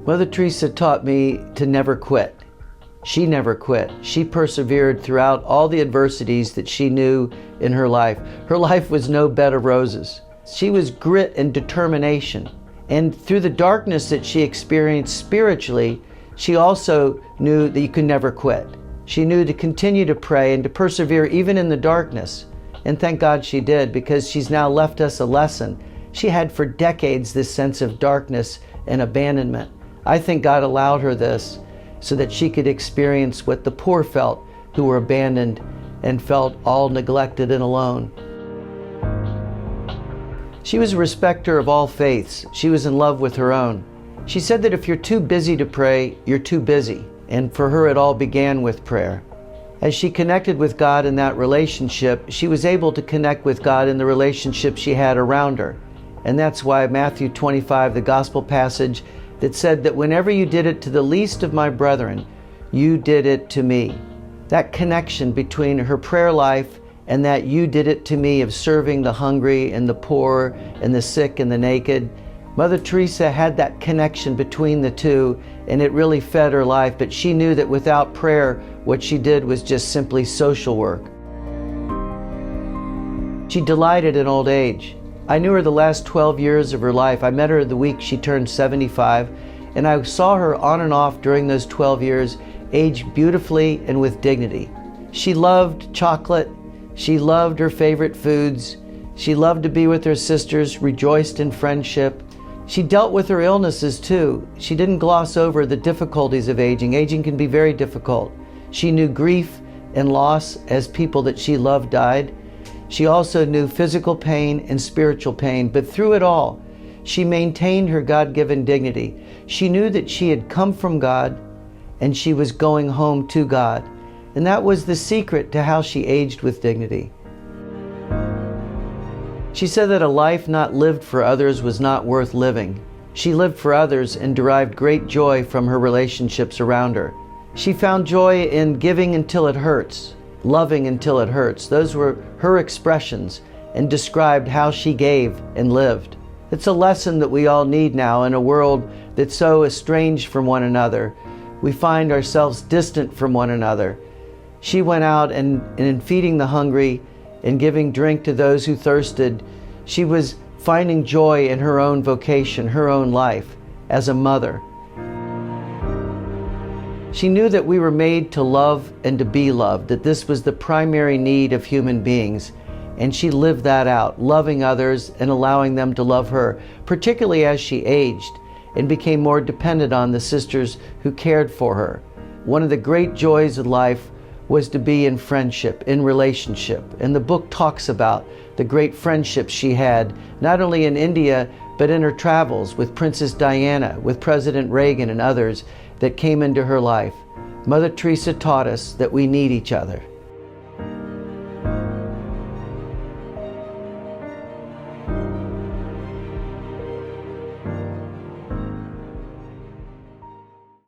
Mother Teresa taught me to never quit. She never quit. She persevered throughout all the adversities that she knew in her life. Her life was no bed of roses. She was grit and determination. And through the darkness that she experienced spiritually, she also knew that you could never quit. She knew to continue to pray and to persevere even in the darkness. And thank God she did, because she's now left us a lesson. She had for decades this sense of darkness and abandonment. I think God allowed her this so that she could experience what the poor felt, who were abandoned and felt all neglected and alone. She was a respecter of all faiths. She was in love with her own. She said that if you're too busy to pray, you're too busy. And for her, it all began with prayer. As she connected with God in that relationship, she was able to connect with God in the relationship she had around her. And that's why Matthew 25, the gospel passage that said that whenever you did it to the least of my brethren, you did it to me. That connection between her prayer life and that you did it to me of serving the hungry and the poor and the sick and the naked. Mother Teresa had that connection between the two, and it really fed her life, but she knew that without prayer, what she did was just simply social work. She delighted in old age. I knew her the last 12 years of her life. I met her the week she turned 75, and I saw her on and off during those 12 years age beautifully and with dignity. She loved chocolate. She loved her favorite foods. She loved to be with her sisters, rejoiced in friendship. She dealt with her illnesses too. She didn't gloss over the difficulties of aging. Aging can be very difficult. She knew grief and loss as people that she loved died. She also knew physical pain and spiritual pain, but through it all, she maintained her God-given dignity. She knew that she had come from God and she was going home to God. And that was the secret to how she aged with dignity. She said that a life not lived for others was not worth living. She lived for others and derived great joy from her relationships around her. She found joy in giving until it hurts, loving until it hurts. Those were her expressions and described how she gave and lived. It's a lesson that we all need now in a world that's so estranged from one another. We find ourselves distant from one another. She went out and in feeding the hungry and giving drink to those who thirsted, she was finding joy in her own vocation, her own life as a mother. She knew that we were made to love and to be loved, that this was the primary need of human beings. And she lived that out, loving others and allowing them to love her, particularly as she aged and became more dependent on the sisters who cared for her. One of the great joys of life was to be in friendship, in relationship. And the book talks about the great friendships she had, not only in India, but in her travels with Princess Diana, with President Reagan and others that came into her life. Mother Teresa taught us that we need each other.